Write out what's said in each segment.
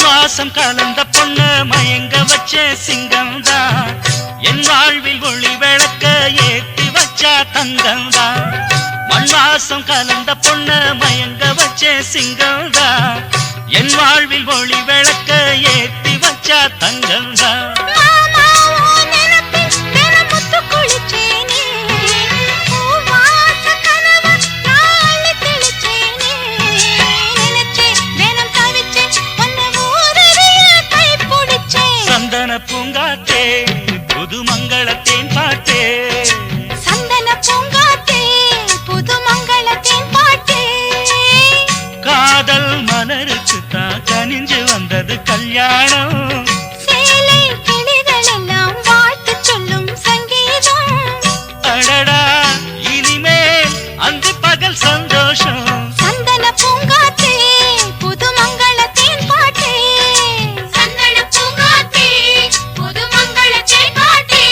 வாசம் கலந்த பொண்ண மயங்க வச்ச சிங்கம்தான் என் வாழ்வில் ஒளி விளக்க ஏற்றி வச்சா தங்கம்தான் மண் வாசம் கலந்த பொண்ண மயங்க வச்ச சிங்கம்தான் என் வாழ்வில் ஒளி விளக்க ஏற்றி வச்சா தங்கம்தான் பூங்காத்தே புது மங்களத்தேன் பாட்டே சந்தன பூங்காத்தே புது மங்களத்தேன் பாட்டே காதல் மலருக்கு தான் கனிஞ்சு வந்தது கல்யாணம் சேலை கிளிகள் எல்லாம் வாழ்த்து சொல்லும் சங்கீதம் அடடா இனிமேல் அந்த பகல் சந்தோஷம் சந்தன பூங்காத்தே புது மங்களத்தேன் பாட்டே சந்தன பூங்காத்தே புது மங்களத்தேன் பாட்டே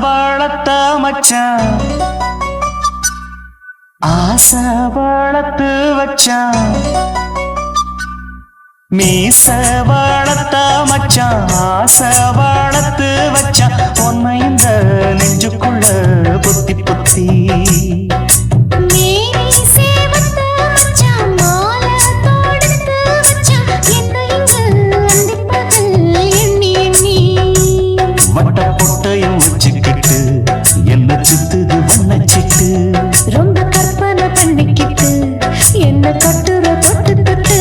வளர்த்த மச்சான் ஆசை வளர்த்து வச்சான் மீச வளர்த்த மச்சான் ஆசை வளர்த்து வச்சான் உன்னை இந்த நெஞ்சுக்குள்ள புத்தி புத்தி வட்ட பொட்டையும் வச்சுக்கிட்டு என்ன சுத்துது வண்ணச்சிட்டு ரொம்ப கற்பனை பண்ணிக்கிட்டு என்ன கட்டுற தொட்டு தொட்டு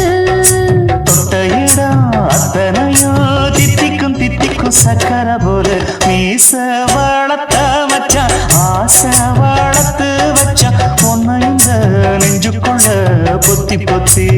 தொட்ட இடம் அத்தனையும் தித்திக்கும் தித்திக்கும் சக்கர போல மீச வளர்த்த மச்சான் ஆசை வளர்த்து வச்சான் உன்னை இந்த நெஞ்சுக்குள்ள பொத்தி பொத்தி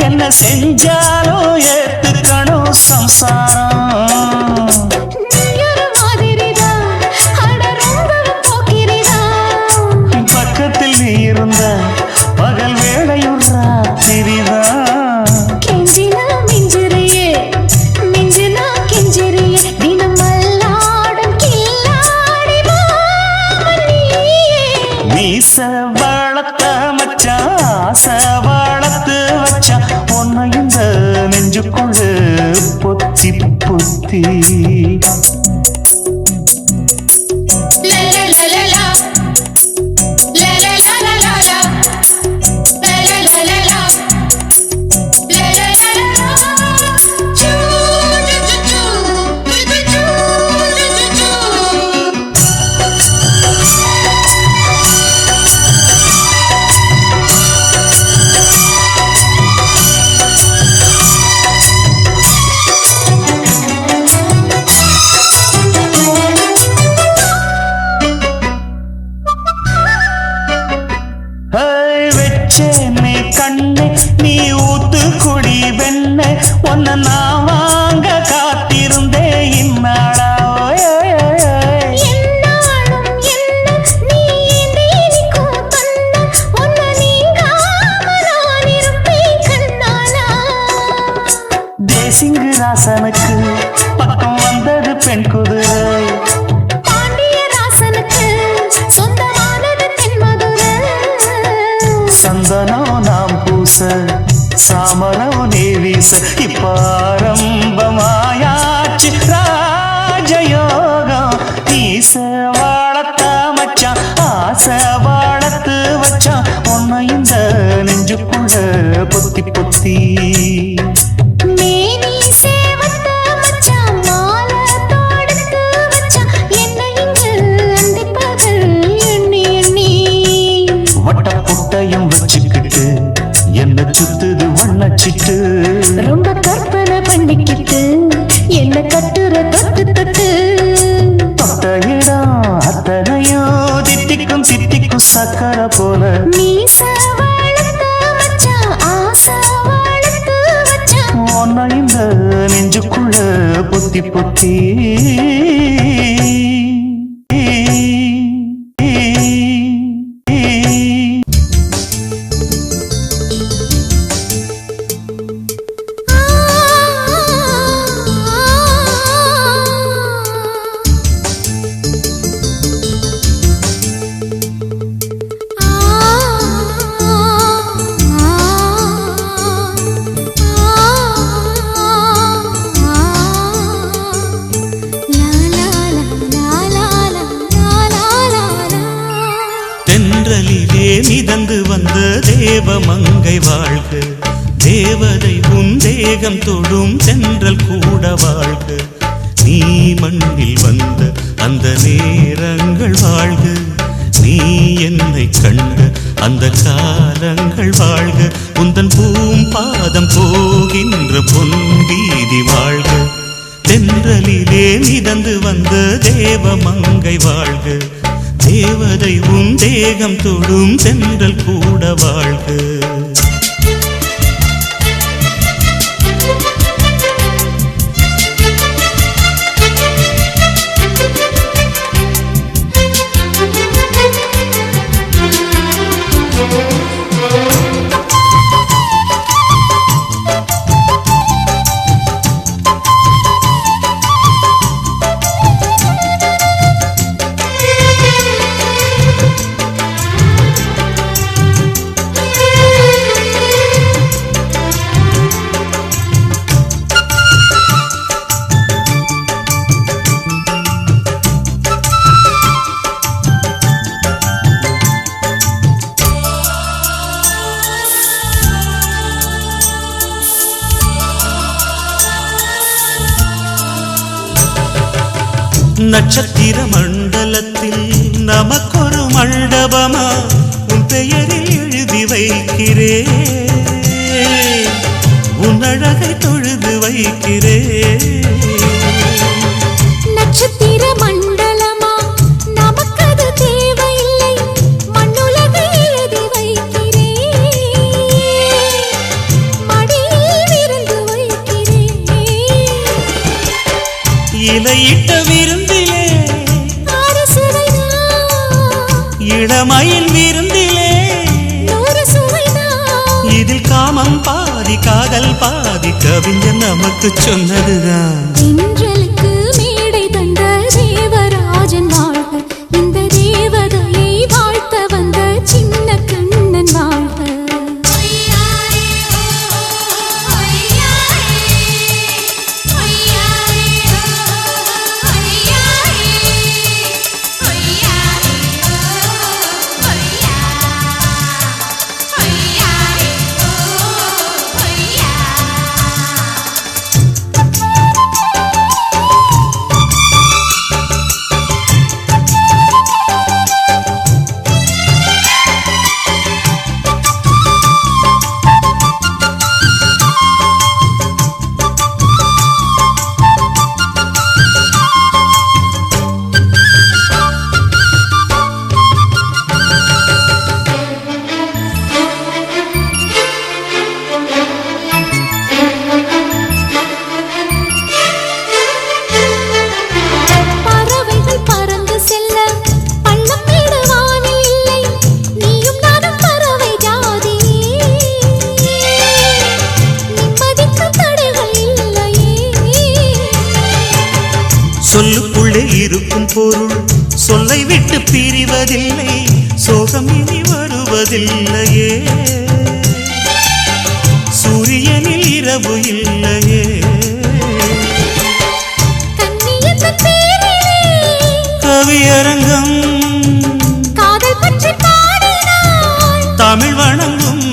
என்ன செஞ்சாலும் ஏத்துக்கணும் சம்சாரம் பக்கத்தில் நீ இருந்த பகல் வேளையும் ராத்திரிதான் கெஞ்சினா மிஞ்சிறியே மிஞ்சினா கெஞ்சிறியே தினம் மல்லாடும் கில்லாடி மீச வளர்த்த மச்சான் ஆசை வளர்த்து வச்சான் உன்னை இந்த நெஞ்சுக்குள்ள பொத்தி பொத்தி வெச்சேனே கண்ணே நீ ஊத்து குடி வெண்ணே உன்னை நான் வாங்க காத்திருந்தே இந்நாளா ராசனுக்கு பக்கம் வந்தது பெண் குதிரை. பாண்டிய ராசனுக்கு சொந்தமானது தென்மதுரை. சந்தனம் நாம் பூச சாமரம் நீ வீச இப்ப ஆரம்பமாயாச்சு ராஜயோகம். ஈச வாழத்த மச்சான் ஆசை வாழத்து வச்சான் உன்னை இந்த நெஞ்சுக்குள்ள பொத்தி பொத்தி. மேனி சேவத்த மச்சான் மாலை தொடுத்து வச்சான் என்னை இங்கு அந்திப்பகல் எண்ணி எண்ணி. வட்ட புட்டையும் வச்சுக்கிட்டு என்ன சுத்துது வண்ணச்சிட்டு. ரொம்ப கற்பனை பண்ணிக்கிட்டு என்ன கட்டுற தொட்டு தொட்டு. தொட்ட இடம் அத்தனையோ தித்திக்கும் தித்திக்கும் சக்கரை போல. மீச வளர்த்த மச்சான் ஆசை வளர்த்து வச்சான் உன்னை இந்த நெஞ்சுக்குள்ள பொத்தி பொத்தி. தென்றலிலே மிதந்து வந்த தேவ மங்கை வாழ்க. தேவதை உன் தேகம் தொடும் தென்றல் கூட வாழ்க. நீ மண்ணில் வந்த அந்த நேரங்கள் வாழ்க. நீ என்னை கண்ட அந்த காலங்கள் வாழ்க. உந்தன் பூம்பாதம் போகின்ற பொன்வீதி வாழ்க. தென்றலிலே மிதந்து வந்த தேவ மங்கை வாழ்க. தேவதை உன் தேகம் தொடும் தென்றல் கூட வாழ்க. நட்சத்திர மண்டலத்தில் நமக்கொரு மண்டபமா உன் பெயரில் எழுதி வைக்கிறேன். உன் அழகை தொழுது வைக்கிறேன். நட்சத்திர மண்டலமா நமக்கது தேவையில்லை மண்ணுலகை எழுதி வைக்கிறேன். மடியில் விருந்து வைக்கிறேன். இலையிட்ட விருந்திலே இளமயில் விருந்திலே இதில் காமம் பாதி காதல் பாதி கவிஞர் நமக்கு சொன்னதுதான். தென்றலுக்கு மேடை தந்த தேவராஜன் வாழ்க. இந்த தேவதையை வாழ்த்த வந்த சின்ன கண்ணன் வாழ்க. கிடைக்கும் பொருள் சொல்லை விட்டு பிரிவதில்லை, சோகம் இனி வருவதில்லையே. சூரியனில் இரவு இல்லையே. கவியரங்கம் காதல் பற்றி பாடினாள், தமிழ் வணங்கும்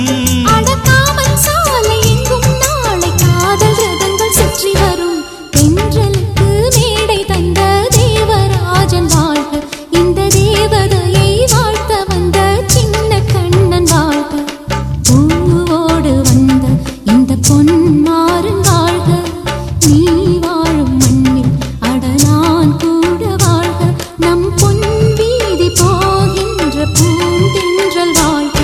அடக்காமன் சாலை எங்கும் நாளை காதல் ரதங்கள் சுற்றி வரும். தென்றலுக்கு மேடை தந்த தேவராஜன் வாழ்க, இந்த தேவதையை வாழ்த்த வந்த சின்ன கண்ணன் வாழ்க. பூவோடு வந்த இந்த பொன்மாறன் வாழ்க, நீ வாழும் மண்ணில் அடலான் கூட வாழ்க. நம் பொன் வீதி போகின்ற பூந்தென்றல் வாழ்க.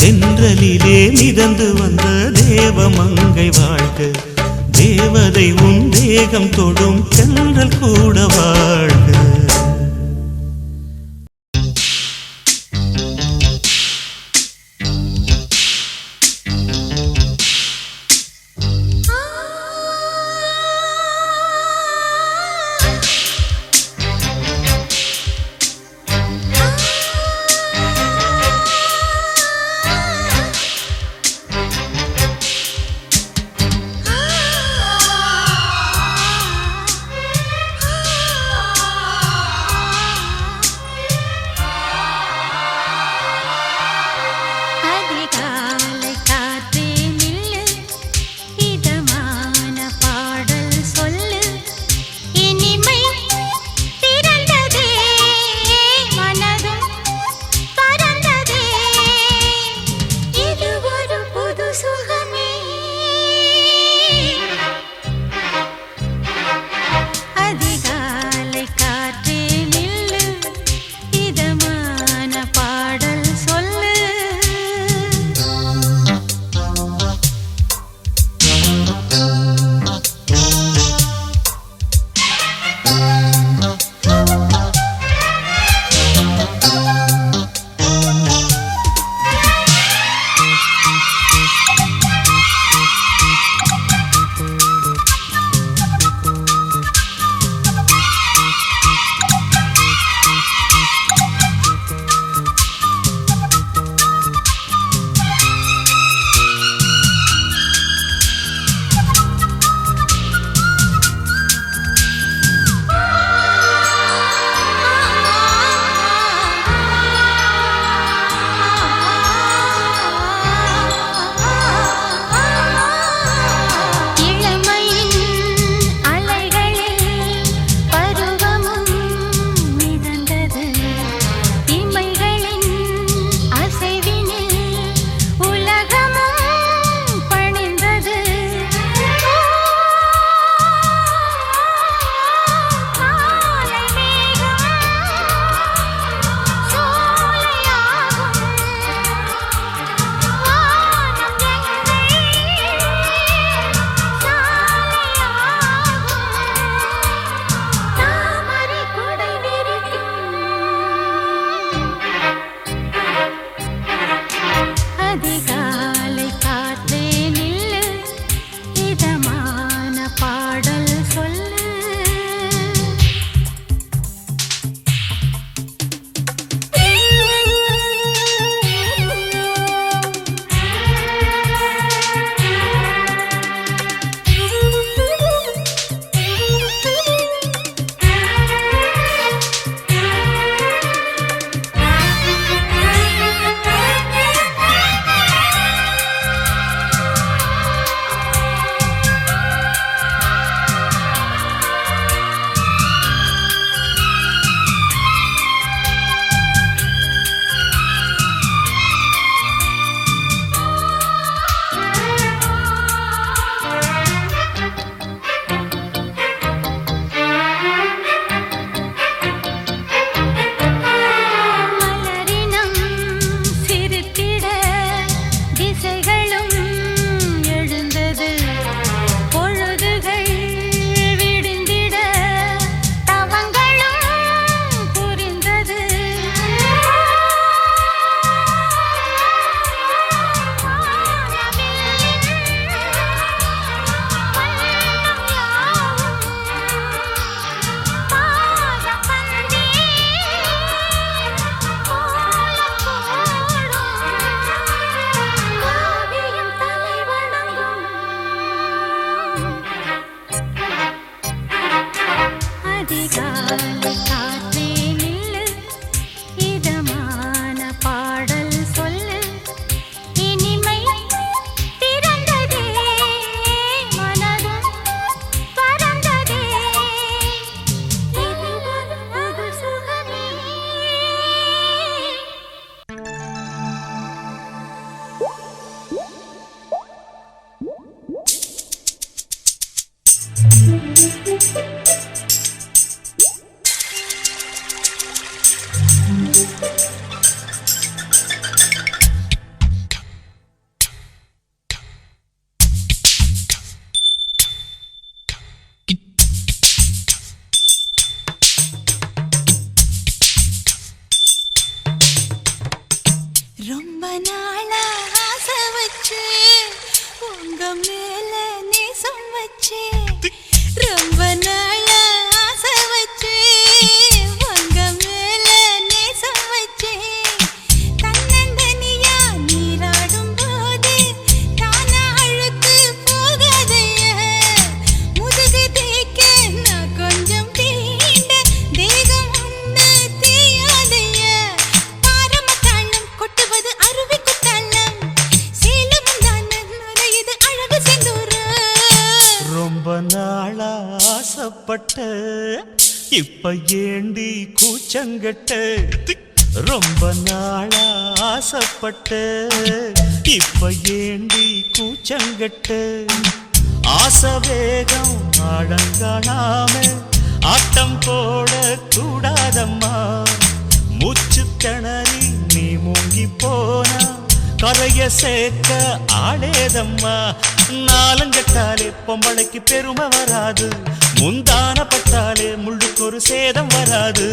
தென்றலிலே மிதந்து வந்த தேவமங்கை வாழ்க, தேவதை உன் தேகம் தொடும் தென்றல் கூட வாழ்க. ஆசைப்பட்ட இப்ப ஏண்டி கூச்சங்கட்ட ரொம்ப நாளா ஆசைப்பட்ட இப்ப ஏண்டி கூச்சங்கட்ட ஆசை வேகம் ஆழங்காணாம ஆட்டம் போட கூடாதம்மா மூச்சு திணறி நீ மூங்கி போனா கரைய சேர்க்க ஆடேதம்மா நாலங்கட்டாலே பொம்பளைக்கு பெருமை வராது முந்தான பட்டாலே முள்ளுக்கு ஒரு சேதம் வராது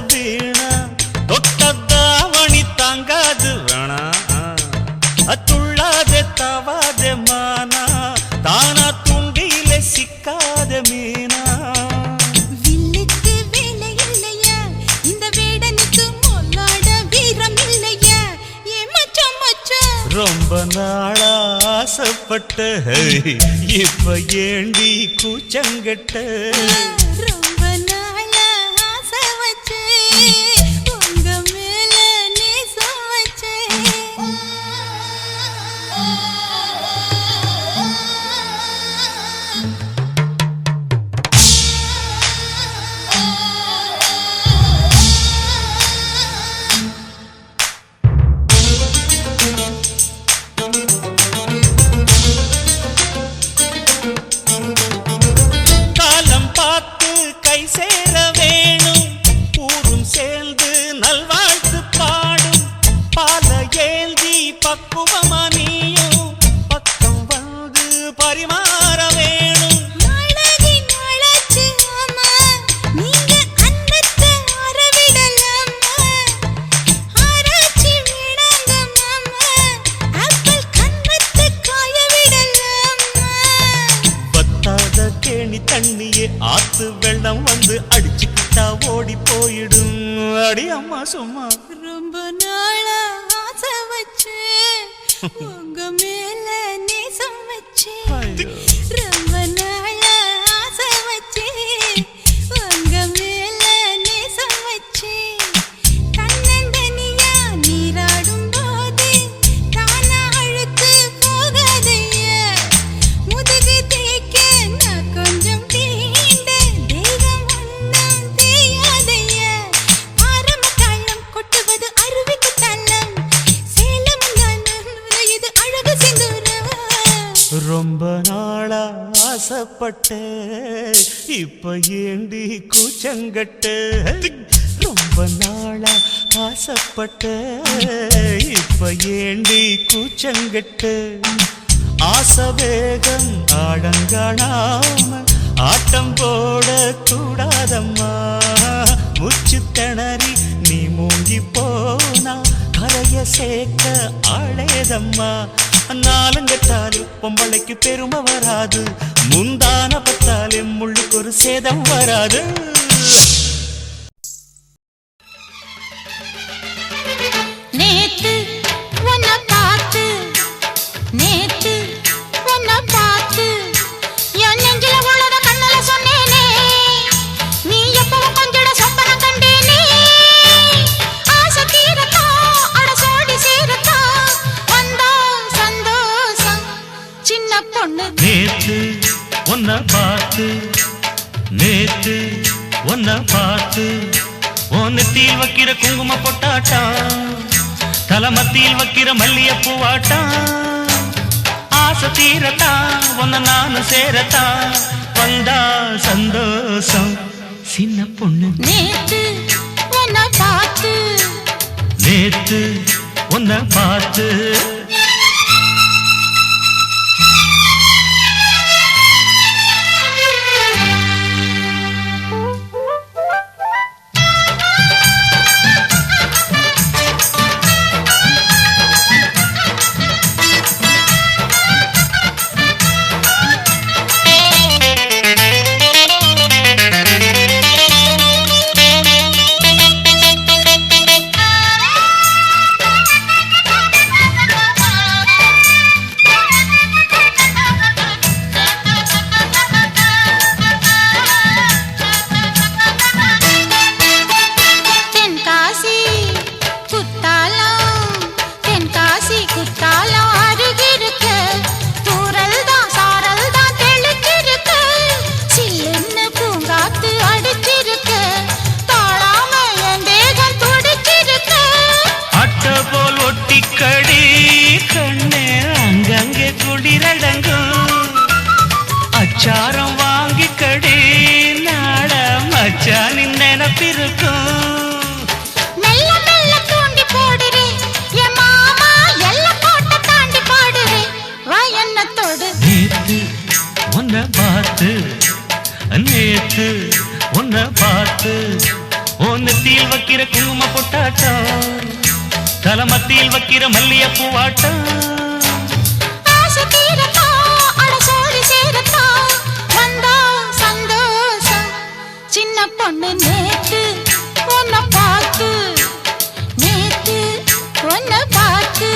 வீணா தொட்டதாவணி தாங்காது வேணா அத்துள்ளாதே தாவாதே மானா தானா துண்டியில சிக்காத மீனா வில்லுக்கு வேலை இல்லையா இந்த வேடனுக்கு மொல்லாட வீரம் இல்லையா ஏ மச்சான் மச்சான் ரொம்ப நாளா ஆசைப்பட்ட இப்ப ஏண்டி கூச்சங்கட்ட ரொம்ப நாளா ஆசை வச்சு உங்க மேல நேசம் வச்சு காலம் பார்த்து கை சேர வேணும் ஊரும் சேர்ந்து நல்வாழ்த்து பாடும் பால ஏந்தி பக்குவமா நீயும் பக்கம் வந்து பரிமாற வேணும் நாளாகி நாளாச்சு ஆமா நீங்க அன்னத்தை அறவிடலாமா ஆராய்ச்சி வேணாங்க மாமா ஆப்பிள் கண்ணத்தை காய விடலாமா பத்தாத கேணி தண்ணியே ஆத்து வெள்ளம் வந்து அடிச்சுக்கிட்டா ஓடி போயிடும் அடி அம்மா சும்மா ரொம்ப நாளா ஆசை வச்சு உங்க மேல நேசம் வச்சு ரொம்ப நாளா ஆசை வச்சு உங்க மேல நேசம் வச்சு தன்னந்தனியா நீராடும் போது தானா அழுத்து போகாதையா முதுகு தேய்க்க நான் கொஞ்சம் தீண்ட தெய்வம் ஒன்றும் தேயாதையா ஆரம்ப தாளம் கொட்டுவது அருவிக்கு தள்ளம் சேலம் இது அழகு சிந்துரம் ரொம்ப நாளா ஆசைப்பட்ட இப்ப ஏண்டி கூச்சங்கட்ட ரொம்ப நாளா ஆசைப்பட்ட இப்ப ஏண்டி கூச்சங்கட்ட ஆசை வேகம் ஆடங்காணாம ஆட்டம் போட கூடாதம்மா மூச்சு திணறி நீ மூங்கி போனா கரைய சேர்க்க ஆளேதம்மா நாலங்கட்டாலே பொம்பளைக்கு பெருமை வராது முந்தான பட்டாலே முள்ளுக்கு ஒரு சேதம் வராது நேத்து உன்னை பார்த்து நேத்து உன்னை பார்த்து என் நெஞ்சில உள்ளத கண்ணல சொன்னேனே நீ எப்பவும் கொஞ்சட சொப்பனம் கண்டேனே ஆசை தீரத்தா அட சோடி சேரத்தா வந்தா சந்தோஷம் சின்ன பொண்ணு நேத்து உன்னை பார்த்து நேத்து உன்னை பார்த்து நெத்தியில் வைக்கிற குங்கும பொட்டாட்டம் தலமத்தியில் வைக்கிற மல்லிய பூவாட்டம் ஆசை தீரத்தா உன்னை நானும் சேரத்தா வந்தா சந்தோஷம் சின்ன பொண்ணு நேத்து உன்னை பார்த்து நேத்து உன்னை பார்த்து குத்தாலம் தென்காசி குத்தாலம் அருகிருக்க தூரல் தான் சாரல் தான் தெளிச்சிருக்க சில்லுன்னு பூங்காத்து அடிச்சிருக்க தாழாம என் தேகம் துடிச்சிருக்க அட்ட போல் ஒட்டிக்கடி கண்ணே அங்கங்கே குளிரடங்கும் அச்சாரம் வாங்கி கடி நாட மச்சானின் நினப்பிருக்கும் மெல்ல மெல்ல தூண்டி போடுறே என் மாமா எல்லாம் போட்ட தாண்டி பாடுறே வா என்ன தொடு நேத்து உன்னை பார்த்து நேத்து உன்னை பார்த்து ஒன்னத்தில் வைக்கிற குங்கும பொட்டாட்டம் தலமத்தில் வைக்கிற மல்லிய பூவாட்டம் ஆசை தீரத்தா அட சோடி சேரத்தா வந்தா சந்தோஷம் சின்ன பொண்ணு நேத்து உன்னை பார்த்து நேத்து உன்னை பார்த்து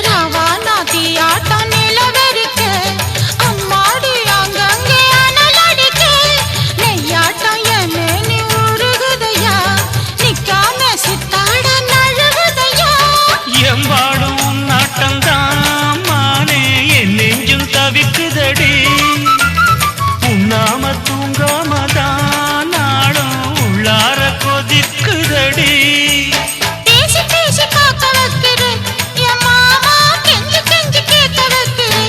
ராவானா தீயாட்டம் நிலவரிக்க அம்மாடி அங்கங்கே அனலடிக்க நெய்யாட்டம் என் மேனி உருகுதையா நிக்காம சித்தாட நழுவுதையா எம்பாடும் நாட்டம்தான் மானே என் நெஞ்சும் தவிக்குதடி உண்ணாம தூங்காமதான் நாளும் உள்ளார கொதிக்குதடி பேசி பேசி காக்க வைக்கிறு என் மாமா கெஞ்சி கெஞ்சி கேட்க வைக்கிறு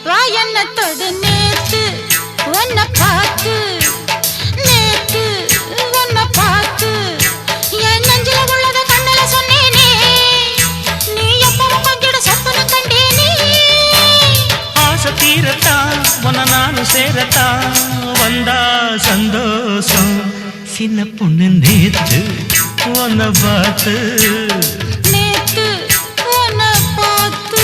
வா என்ன தொடு நேத்து உன்னை பார்த்து நேத்து உன்னை பார்த்து என் நெஞ்சில உள்ளத கண்ணுல சொன்னேனே நீ எப்பவும் கொஞ்சிட சொப்பன கண்டேனே ஆசை தீரத்தான் உன்னை நானும் சேரத்தான் வந்தா சந்தோஷம் சின்ன பொண்ணு நேத்து உன்னை பார்த்து நேத்து உன்னை பார்த்து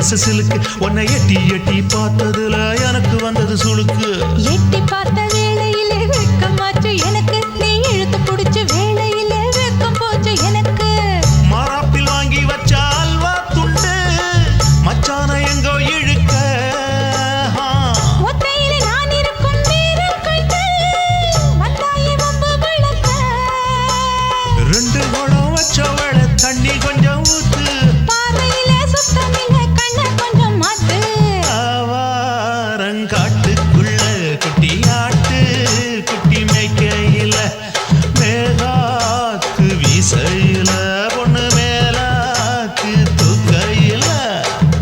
மனசு சிலுக்கு உன்னை எட்டி எட்டி பார்த்ததுல எனக்கு வந்தது சுளுக்கு எட்டி பார்த்த வேளையிலே வெட்கமாச்சு எனக்கு நீ இழுத்து புடிச்ச வேளையிலே வெட்கம் போச்சு எனக்கு மாறாப்பில் வாங்கி வச்ச அல்வா துண்டு மச்சான எங்கோ இழுக்க ஒத்தையிலே நான் இருக்கும் நேரம் கண்டு வந்தாயே வம்பு விளக்க ரெண்டு குடம் வச்சவள தண்ணி கொஞ்சம் ஊத்து பார்வையிலே சுத்தமில்லை கண்ண கொஞ்சம் மாத்து ஆவாரங்காட்டுக்குள்ள குட்டி ஆட்டு குட்டி மேய்க்கையில மேகாத்து வீசையில பொண்ணு மேலாக்கு தூக்கையில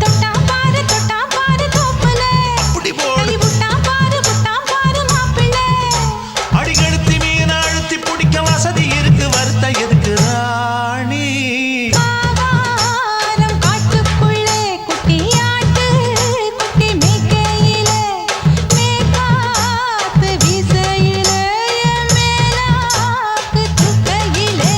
தொட்டா பாரு தோப்புல அப்படி போடு புட்டா பாரு மாப்பிள்ளை அடிக்கடுத்தி மீன் அழுத்தி பிடிக்க வசதி இருக்கு வருத்த எதுக்கு ராணி ஆவாரம் காட்டுக்குள்ளே குட்டியாட்டு குட்டி மேய்க்கையில மேகாத்து வீசையில மேலாக்கு தூக்கையிலே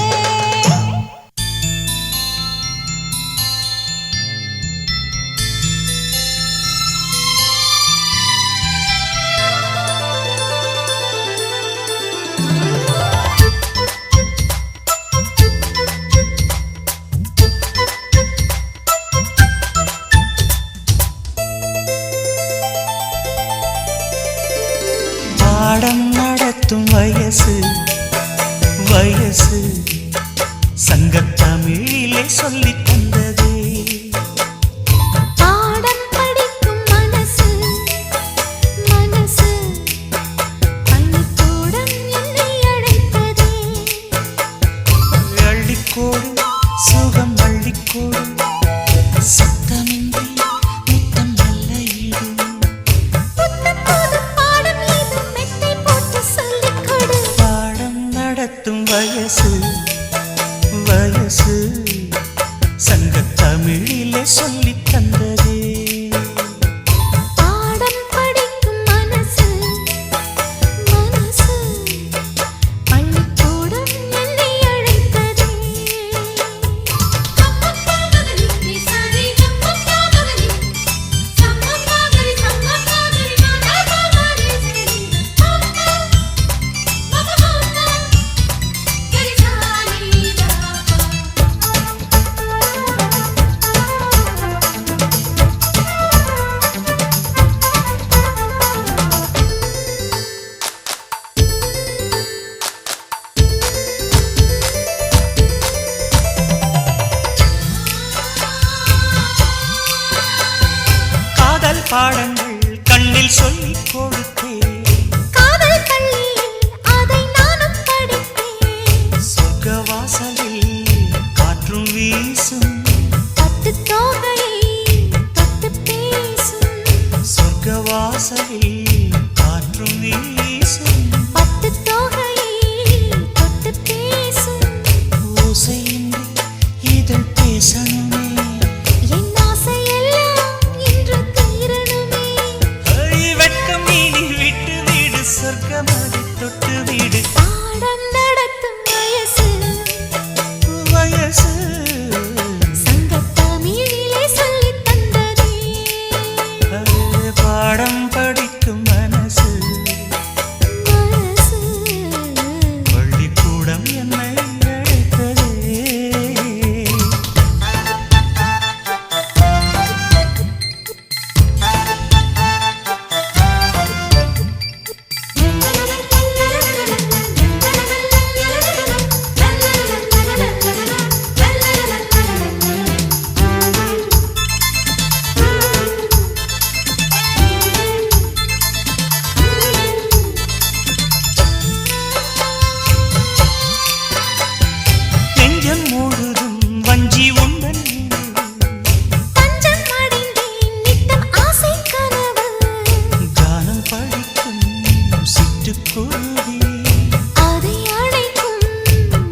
பாடம் நடத்தும் வயசு வயசு சங்கத்தமிழிலே சொல்லித் தந்ததே பாடம் படிக்கும் மனசு மனசு பள்ளிக்கூடம் என்னை அழைத்ததே அள்ளிக்கோடு சுகம் அள்ளிக்கோடு சத்தமின்றி முத்தம் நல்ல ஈடு புத்தம் புது பாடம் இது மெத்தை போட்டு சொல்லிக் கொடு பாடம் நடத்தும் வயசு வயசு சங்கத்தமிழிலே சொல்லித் தந்ததே பாடம் படிக்கும் மனசு மனசு பள்ளிக்கூடம் என்னை அழைத்ததே காதல் பாடங்கள் கண்ணில் சொல்லிக் கொடுத்தேன் காதல் பள்ளியில் அதை நானும் படித்தேன் சொர்க்க வாசலில் காற்றும் வீசும் பட்டு தோகையை தொட்டு பேசும் சொர்க்க வாசலில் காற்றும் வீசும் பட்டு தோகையை தொட்டு பேசும் ஓசையின்றி இதழ் பேசணுமே என் ஆசையெல்லாம் இன்று தீரணுமே வெட்கம் மீறி விட்டு வீடு சொர்க்கமதி தொட்டு வீடு பாடம் நடத்தும் வயசு வயசு சங்கத்தமிழிலே சொல்லித் தந்ததே பாடம் படிக்கும் மனசு மனசு பள்ளிக்கூடம் என்னை அழைத்ததே நெஞ்சம் முழுதும் வஞ்சி உண்டன் தஞ்சம் அடைந்தேன் நித்தம் ஆசை கனவு கானம் படிக்கும் சிட்டுக்குருவி அதை அழைக்கும்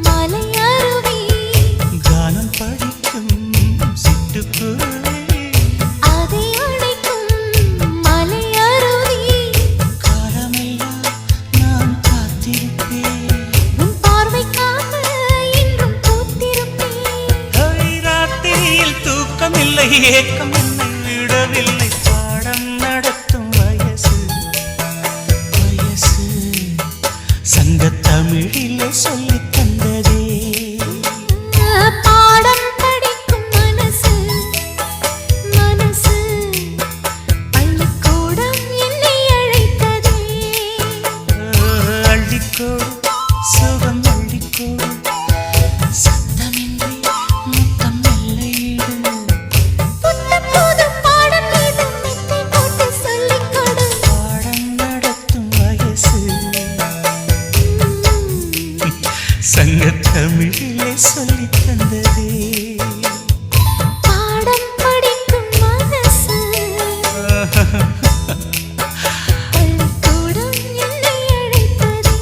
மலை அருவி கானம் படிக்கும் சிட்டுக்குருவி அதை அழைக்கும் மலை அருவி காலமெல்லாம் நான் காத்திருப்பேன் உன் பார்வைக்காக இன்றும் பூத்திருப்பேன் ராத்திரியில் தூக்கமில்லை ஏக்கம் என்னை சொல்லி தந்ததே பாடம் படிக்கும் மனசு மனசு பள்ளிக்கூடம் என்னை அழைத்ததே அள்ளிக்கோடு சுகம் அள்ளிக்கோடு சத்தமின்றி முத்தம் மெல்லையிடு புத்தம் புதும் பாடம் மீது மெத்தை போட்டு சொல்லிக் கொடு பாடம் நடத்தும் வயசு சங்கத்தமிழிலே சொல்லி தந்ததே பாடம் படிக்கும் மனசு பள்ளிக்கூடம் என்னை அழைத்ததே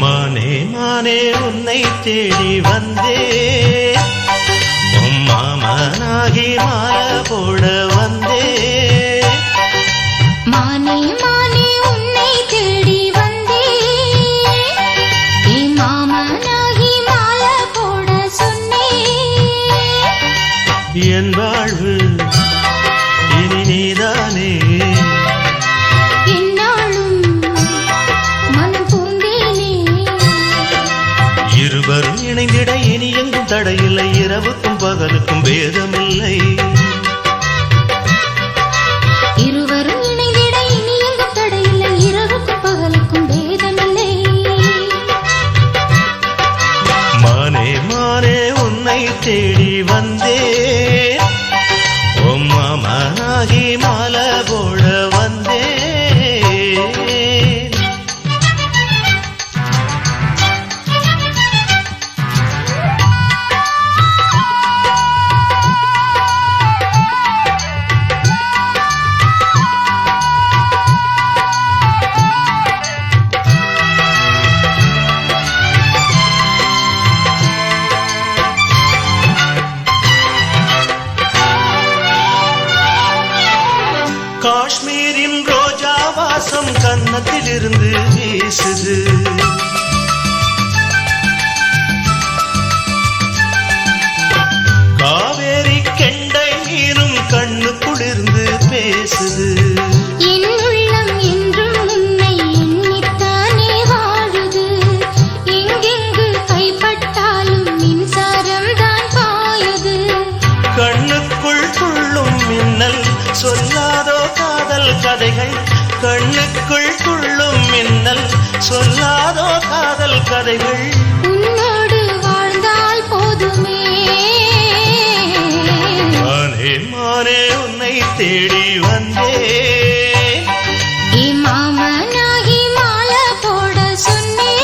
மானே மானே உன்னை தேடி வந்தே உன் மாமனாகி மாலை போட வந்தே மானே மானே உன்னை தேடி வந்தேன் என் மாமனாகி மாலை போட சொன்னேன் என் வாழ்வு இனி நீதானே என்னாலும் மனம் பூந்தேனே இருவரும் இணைந்திட இனி எங்கும் தடையில்லை இரவுக்கும் பகலுக்கும் பேதமில்லை இருவரும் இணைந்திட இனி எங்கும் தடையில்லை இரவுக்கும் பகலுக்கும் பேதமில்லை மானே மானே உன்னை தேடி வந்தே உன் மாமனாகி மாலை போட வந்தே காஷ்மீரின் ரோஜா வாசம் கன்னத்திலிருந்து வீசுது காவேரி கெண்டை நீரும் கண்ணு குளிர்ந்து பேசுது என் உள்ளம் என்றும் உன்னை எண்ணித்தானே வாழுது எங்கெங்கு கைப்பட்டாலும் மின்சாரம் தான் பாயுது கண்ணுக்குள் துள்ளும் மின்னல் சொல்லாதோ காதல் கதைகள் கண்ணுக்குள் துள்ளும் மின்னல் சொல்லாதோ காதல் கதைகள் உன்னோடு வாழ்ந்தால் போதுமே மானே மானே உன்னை தேடி வந்தே என் மாமனாகி மாலை போட சொன்னேன்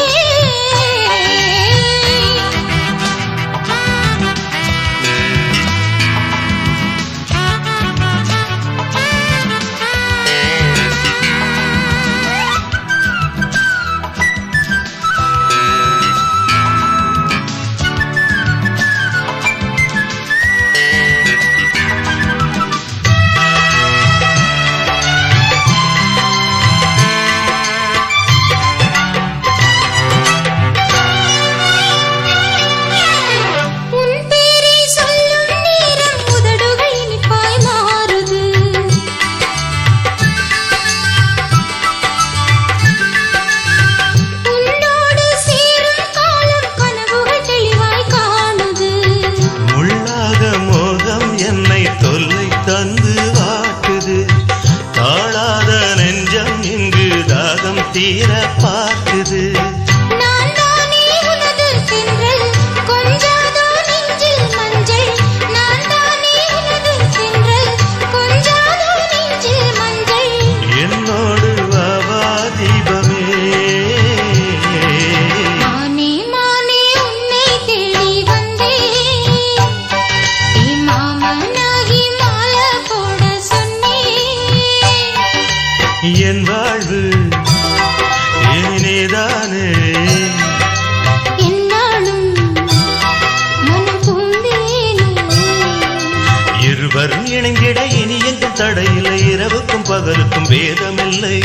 எங்கும் தடையில்லை இரவுக்கும் பகலுக்கும் வேதமில்லை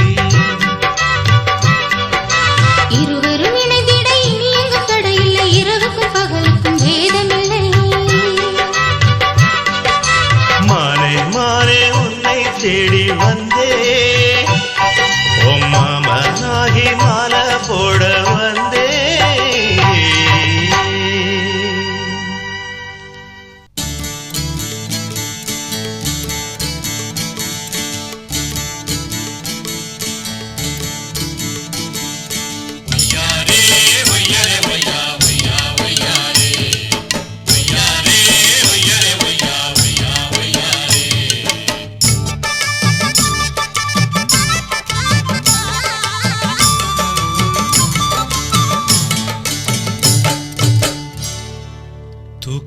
இருவரும் இணைந்திட இனி எங்கும் தடையில்லை இரவுக்கும் பகலுக்கும் வேதமில்லை மானே மானே உன்னை தேடி வந்தே ஓ மாமனாகி மாலை போட வந்தே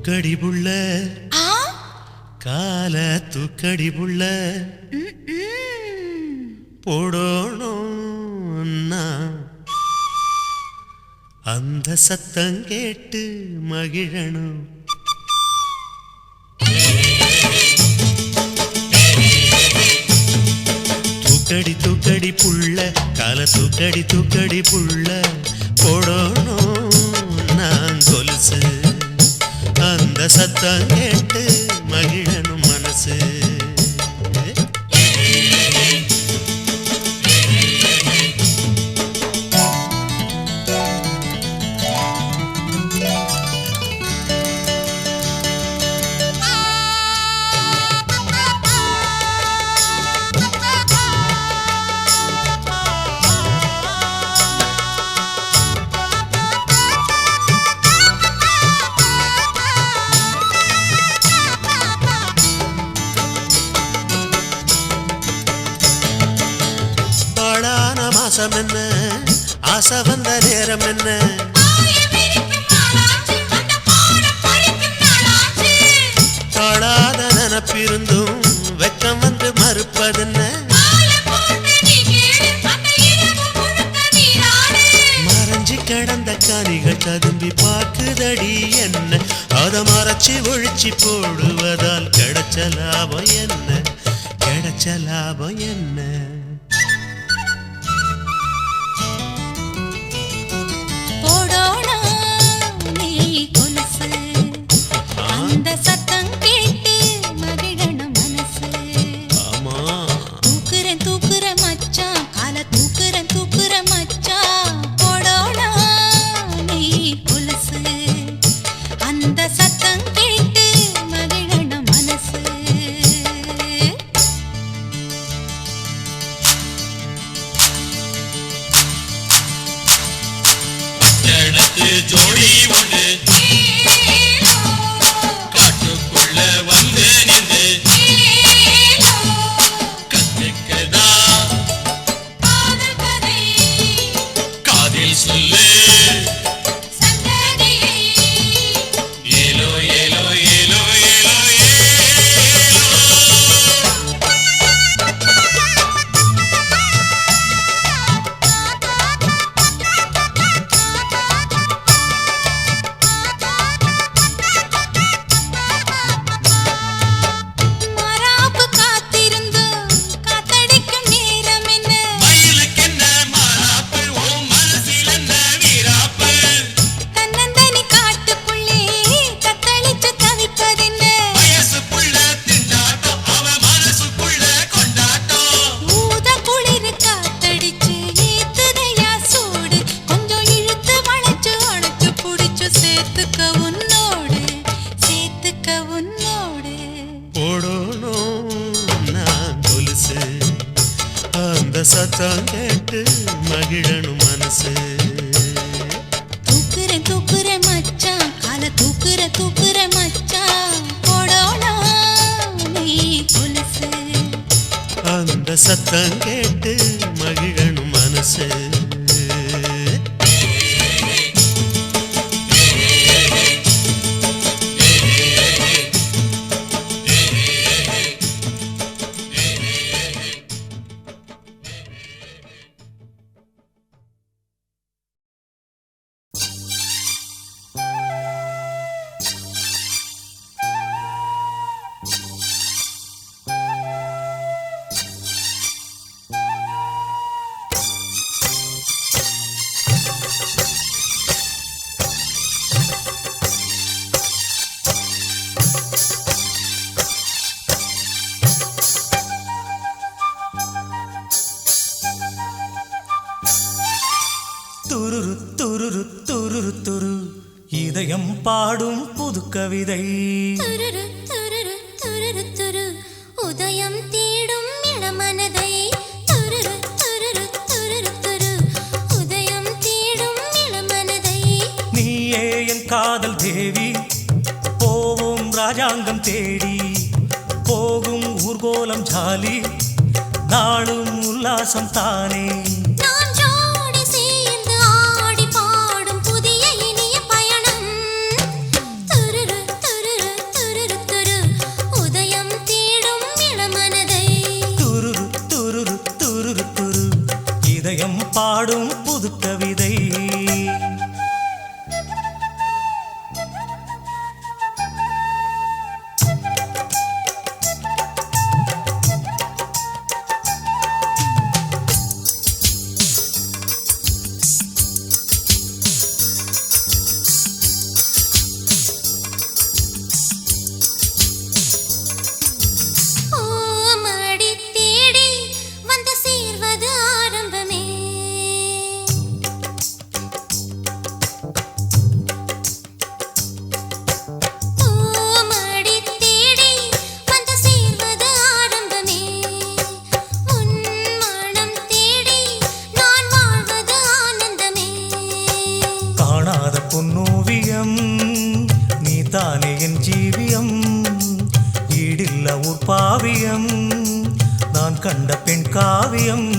தூக்கடி புள்ள கால தூக்கடி புள்ள போடணும் அந்த சத்தம் கேட்டு மகிழணும் தூக்கடி தூக்கடி புள்ள கால தூக்கடி தூக்கடி புள்ள போடணும் நான் கொலுசு அந்த சத்தம் கேட்டு மகிழனும் மனசு என்ன ஆசை வந்த நேரம் என்ன காடாத நினப்பிருந்தும் வெக்கம் வந்து மறுப்பதென்ன மறைஞ்சி கிடந்த காணிகள் ததும்பி பார்க்குதடி என்ன அதை மறைச்சி ஒழிச்சி போடுவதால் கிடைச்ச லாபம் என்ன கிடைச்ச லாபம் என்ன ஜோடி உண்டு காட்டுக்குள்ள வந்து நின்று கத்துக்கதா காதில் சொல்லு ஏலோ ஏலோ ஏலோ ஏலோ சத்தம் கேட்டு மகிழனும் மனசு தூக்குற தூக்குற மச்சான் கால தூக்குற தூக்குற மச்சான் போடோனா நீ கொலுசு அந்த சத்தம் கேட்டு மகிழனும் மனசு இதயம் பாடும் புது கவிதை துருரு துருரு துருரு துரு உதயம் தேடும் இளமனதை துருரு துருரு துருரு துரு உதயம் தேடும் இளமனதை நீயே என் காதல் தேவி போவோம் ராஜாங்கம் தேடி போகும் ஊர்கோலம் ஜாலி நாளும் உல்லாசம் தானே நான் ஜோடி சேர்ந்து ஆடி பாடும் புதிய இனிய பயணம் துருரு துருரு துருரு துரு உதயம் தேடும் இளமனதை துருரு துருரு துருரு துரு இதயம் பாடும் புது கவிதை ஓமடி தேடி வந்து சேர்வது ஆரம்பமே ஓமடி தேடி வந்து சேர்வது ஆரம்பமே உன் மனம் தேடி நான் வாழ்வது ஆனந்தமே காணாத பொன்னோவியம் நீதானே என் ஜீவியம் ஈடில்ல ஒரு பாவியம் நான் கண்ட பெண் காவியம்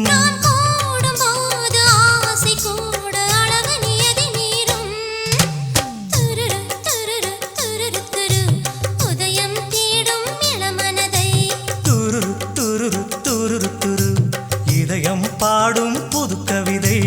நான் கூடும்போது ஆசை கூட அளவு நியதி மீறும் துருரு துருரு துருரு துரு உதயம் தேடும் இளமனதை துருரு துருரு துருரு துரு இதயம் பாடும் புது கவிதை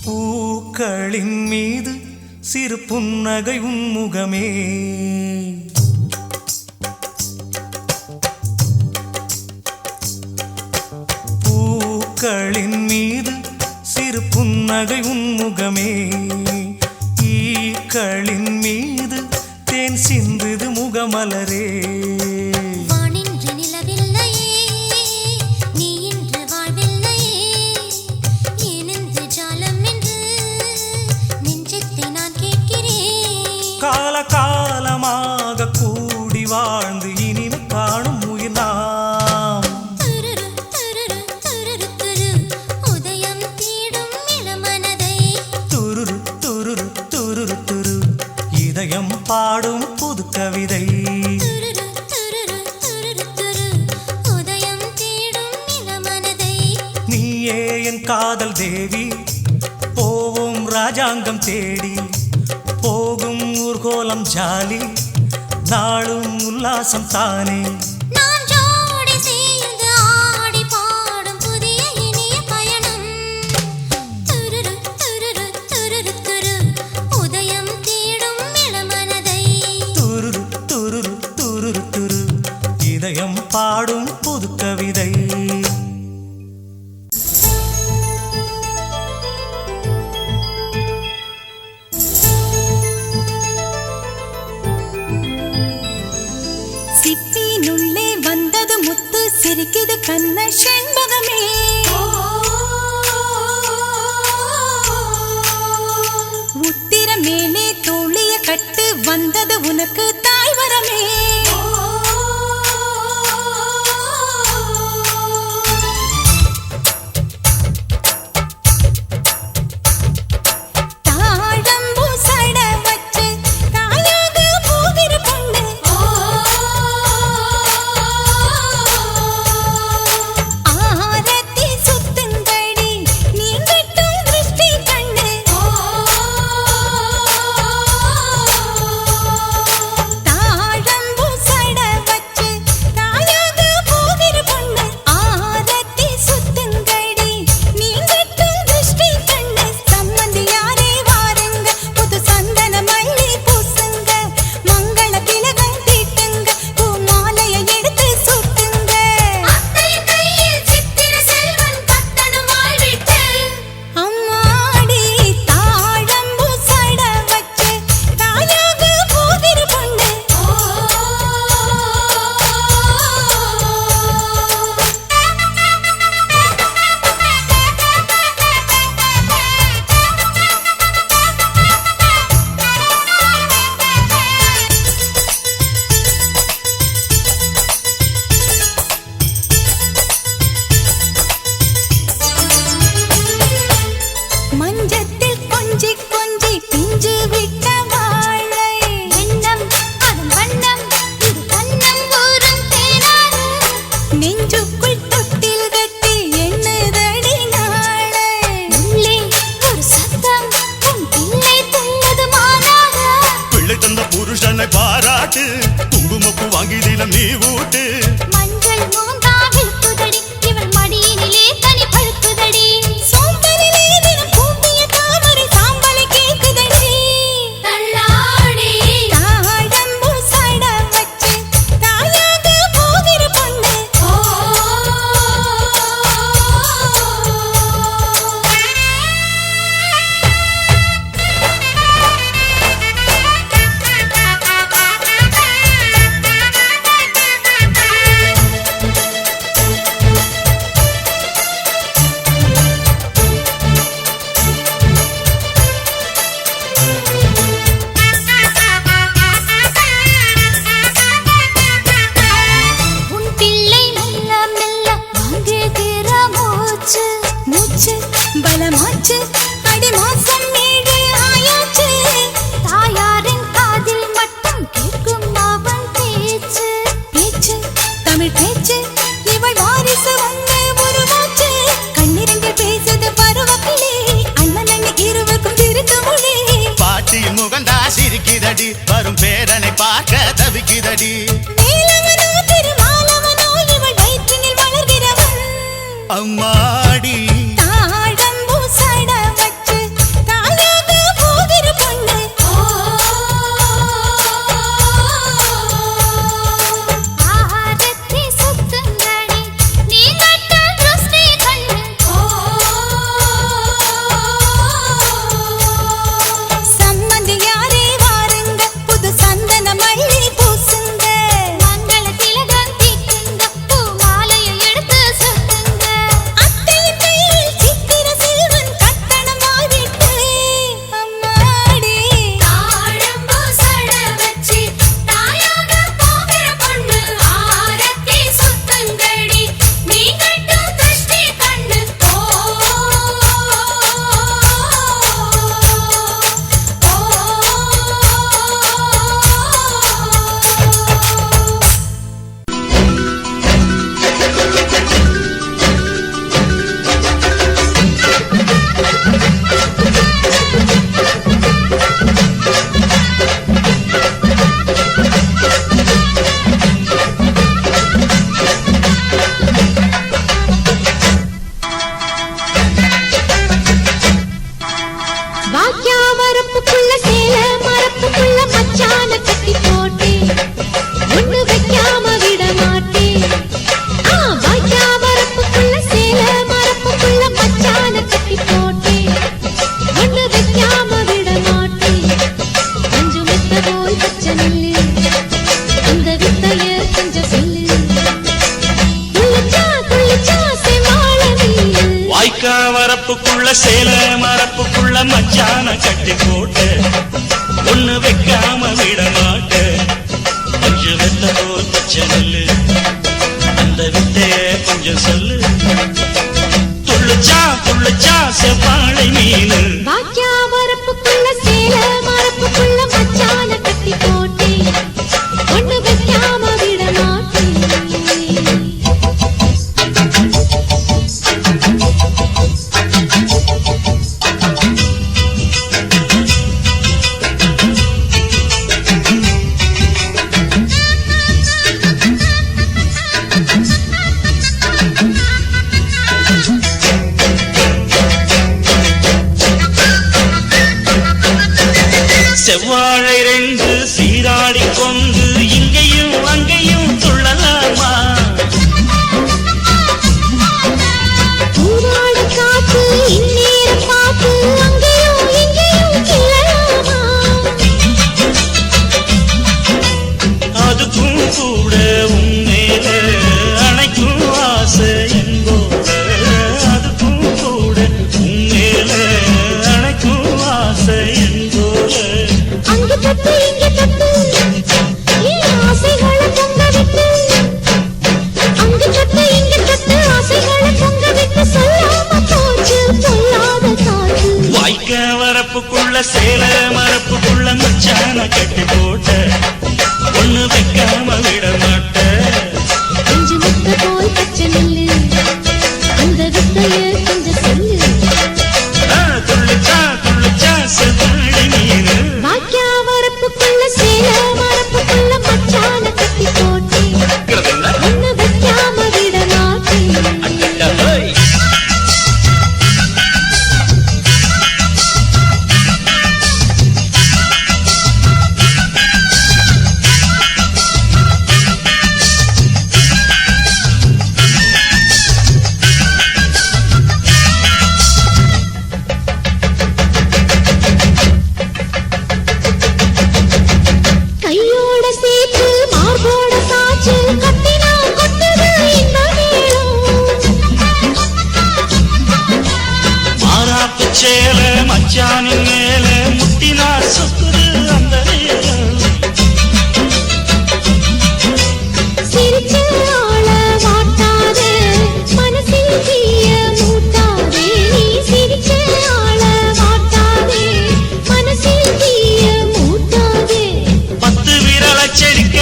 பூக்களின் மீது சிறு புன்னகை உன்முகமே பூக்களின் மீது சிறு புன்னகை உன்முகமே ஈக்களின் மீது தேன் சிந்துது முகமலரே வானின்று நிலவில்லையே நீ இன்று வாழ்வில்லையே ஏனென்று ஜாலம் என்று நெஞ்சத்தை நான் கேட்கிறேன் கால காலமாக கூடி வாழ்ந்து இனிமை காணும் உயிர் நாம் துருரு துருரு துருரு துரு உதயம் தேடும் இளமனதை துருரு துருரு துருரு துரு இதயம் பாடும் புது கவிதை துருரு துருரு துருரு துரு உதயம் தேடும் இளமனதை நீயே என் காதல் தேவி போவோம் ராஜாங்கம் தேடி போகும் ஊர்கோலம் ஜாலி நாளும் உல்லாசம் தானே நான் ஜோடி சேர்ந்து ஆடி பாடும் புதிய இனிய பயணம் துருரு துருரு துருரு துரு உதயம் தேடும் இளமனதை துருரு துருரு துருரு துரு இதயம் பாடும் புது கவிதை சிப்பினுள்ளே வந்தது முத்து சிரிக்குது கண்ண செண்பகமே உத்திர மேலே தோழிய கட்டு வந்தது உனக்கு தாய்வரமே தாழம்பூ சட வச்சு தாயாக போகிற பொண்ணு புருஷனை பாராட்டு குங்குமப்பு வாங்கி தினம் நீ ஊட்டு மஞ்சள் மோந்தா விழுக்குதடி இவள் மடியினிலே தனி பழுக்குதடி சோம்பலிலே தினம் கூப்பிய தாமரை சாம்பலை கேக்குதடி தள்ளாடி தாழம்பு சட வச்சு தாயாக போகிற பொண்ணு உன் பிள்ளை மெல்ல மெல்ல வாங்குகிற மூச்சு மூச்சு பலமாச்சு அடி மாசம் 7 ஆயாச்சு தாயாரின் காதில் மட்டும் கேட்கும் அவன் பேச்சு பேச்சு தமிழ் பேச்சு இவள் வாரிசு வந்து உருவாச்சு கண்ணிரண்டில் பேசுது பருவக்கிளி அண்ணன் அண்ணி இருவருக்கும் திருத்து மொழி பாட்டியின் முகந்தா சிரிக்குதடி வரும் பேரனை பார்க்க தவிக்குதடி வேலவனோ திருமாலவனோ இவள் வயிற்றினில் வளர்கிறவன் அம்மாடி தாழம்பூ சட வச்சு தாயாக போகிற பொண்ணு ஆரத்தி சுத்துங்கடி நீ கட்ட திருஷ்டி கண்ணு சம்மந்தி யாரே வாருங்க புது சந்தன மல்லி பூசுங்க மங்கள திலகம் தீக்குங்க பூ மாலையை எடுத்து சுத்துங்க அத்தையின் கையில் சித்திர செல்வன் கட்டணம் வாங்கிட்டு அம்மாடி தாழம்பூ சட வச்சு தாயாக போகிற பொண்ணு ஆரத்தி சுத்துங்கடி நீ கட்டும் திருஷ்டி கண்ணு வாக்கியா வரப்புக்குள்ள சேல மரப்புக்குள்ள மச்சான கட்டி போட்டேன் ஒண்ணு வைக்காம விட மாட்டேன் வாக்கியா வரப்புக்குள்ள சேல மரப்புக்குள்ள மச்சான கட்டி போட்டேன் ஒண்ணு வைக்காம விட மாட்டேன் கொஞ்சம் மெத்த போல் பச்சை நெல்லு அந்த வித்தைய கொஞ்சம் சொல்லு குளிச்சா செமாள நீலு வாய்க்கா வரப்புக்குள்ள சேல மரப்புக்குள்ள மச்சான கட்டி போட்டு ஒண்ணு வைக்காம விட மாட்ட கொஞ்சம் வெத்த போல் பச்சை நெல்லு அந்த வித்தைய கொஞ்சம் சொல்லு துள்ளுச்சா செவ்வாழை மீனு வாக்கியா வரப்புக்குள்ள சேல மரப்புக்குள்ள மச்சான கட்டி போட்டேன் ஒண்ணு வைக்காம விட மாட்டேன் தேய்ச்சு மார்போட சாச்சு கத்தினா கொட்டுது இந்த மாறாப்பு சேல மச்சானின் மேல முட்டினா சுத்துது அந்த நேரம். சிரிச்ச ஆள வாட்டாதே மனசில் தீய மூட்டாதே நீ சிரிச்ச ஆள வாட்டாதே மனசில் தீய மூட்டாதே 10 விரல செடிக்க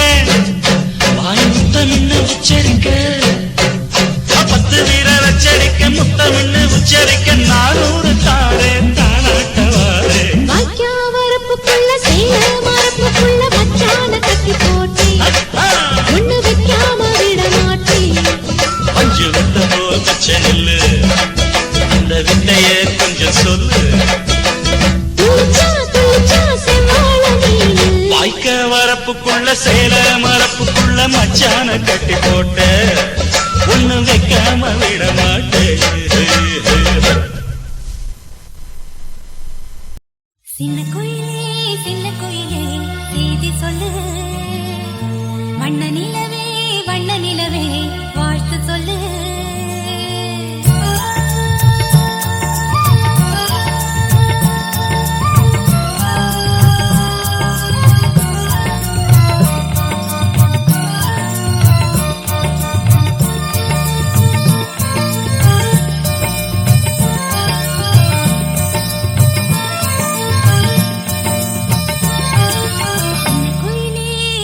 வாய் முத்தமின்னு உச்சரிக்க 10 விரல செடிக்க முத்தமின்னு உச்சரிக்க 400 தாரே தானாட்டவாரே வாய்க்கா வரப்புக்குள்ள சேல மரப்புக்குள்ள மச்சான கட்டி போட்டே ஒண்ணு வைக்காம விட மாட்டே பஞ்சு விட்ட போல் பச்சை நெல்லு அந்த வித்தைய கொஞ்சம் சொல்லு. துளிச்சா செவ்வாழ நீனு வாய்க்க வரப்புக்குள்ள சேல மரப்புக்குள்ள மச்சான கட்டி போட்ட ஒண்ணு வைக்காம விட மாட்டேன். சின்ன குயிலே செய்தி சொல்லு வண்ண நிலவே வாழ்த்து சொல்லு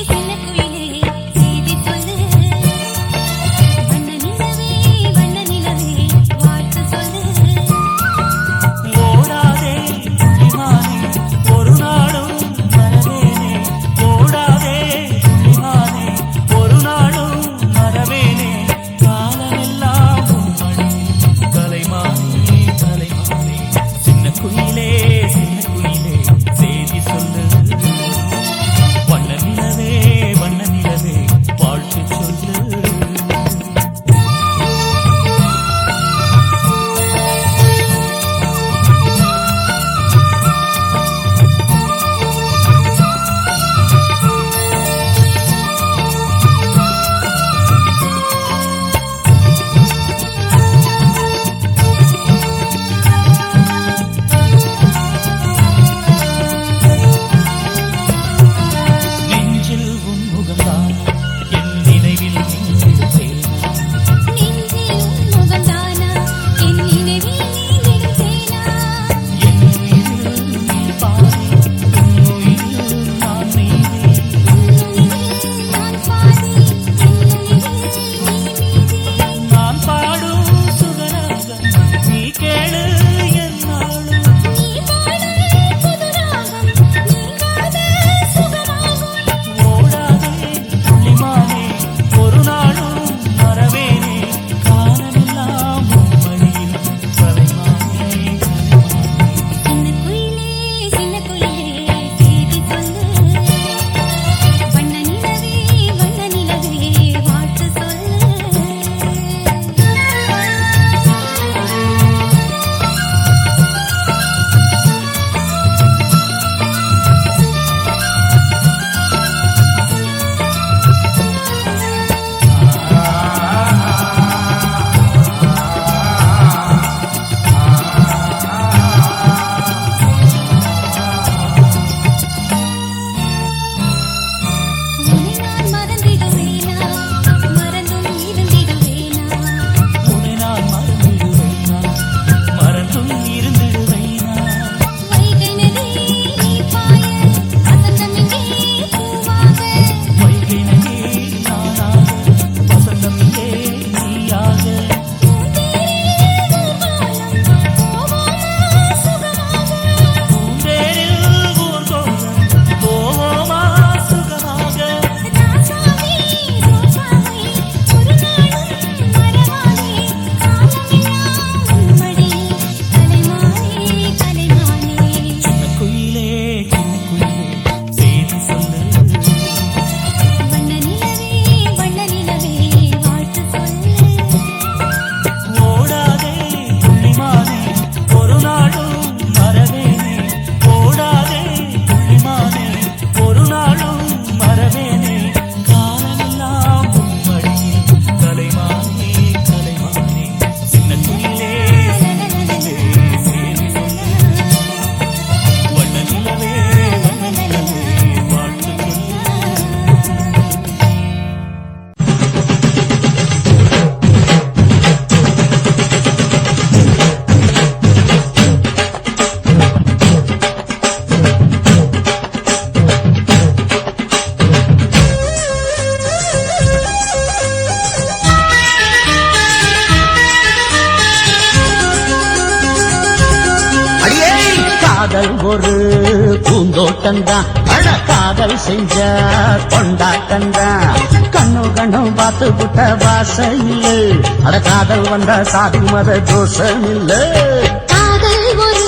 சின்ன குயிலே செய்தி ஒரு பூந்தோட்டந்தான் அட காதல் செஞ்ச கொண்டாட்டந்தான் கண்ணு கண்ணும் பார்த்து புட்ட வாசம் இல்ல அட காதல் வந்த சாதி மத தோஷம் இல்ல காதல் ஒரு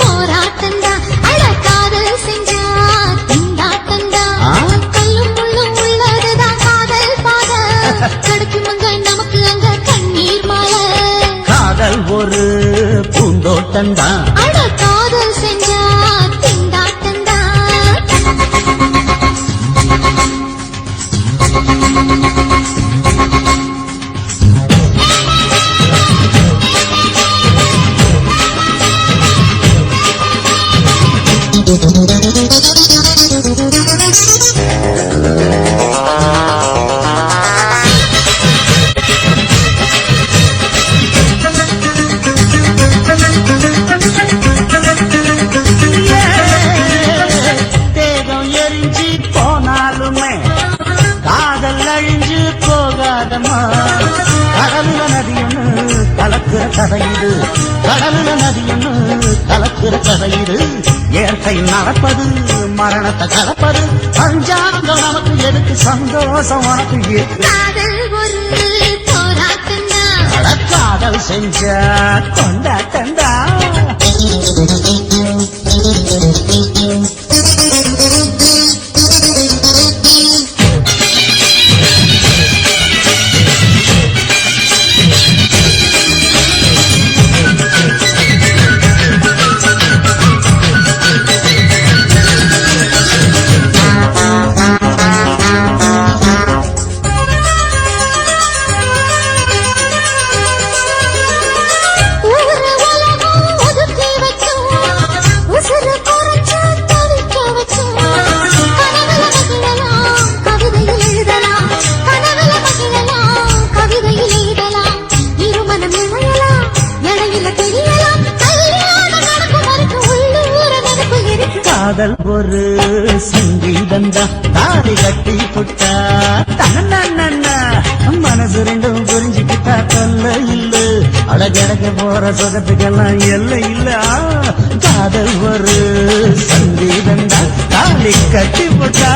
போராட்டந்தா அட காதல் செஞ்சா திண்டாட்டந்தா கல்லும் முள்ளும் உள்ளதுதான் காதல் பாத கிடைக்குமங்க நமக்கு அங்க கண்ணீர் மாலை காதல் ஒரு பூந்தோட்டந்தான் அட காதல் செஞ்சா திண்டாட்டந்தா தேகம் எரிஞ்சு போனாலுமே காதல் அழிஞ்சு போகாதமா கடலுல நதியொன்னு கலக்குற கதையுது கடலுல நதியொன்னு கலக்குற கதையுது இயற்கை நடப்பது மரணத்தை கலப்பது பஞ்சாங்கம் நமக்கு எதுக்கு சந்தோஷம் உனக்கு இருக்கு காதல் ஒரு போராட்டந்தா அட காதல் செஞ்ச கொண்டாட்டந்தா காதல் ஒரு சங்கீதந்தா தாடி கட்டி புட்டா தன்னா மனசு ரெண்டும் புரிஞ்சுக்கிட்டா தொல்ல இல்ல அழகழக போற சுகத்துக்கெல்லாம் எல்லை இல்ல காதல் ஒரு சங்கீதந்தா தாடி கட்டி புட்டா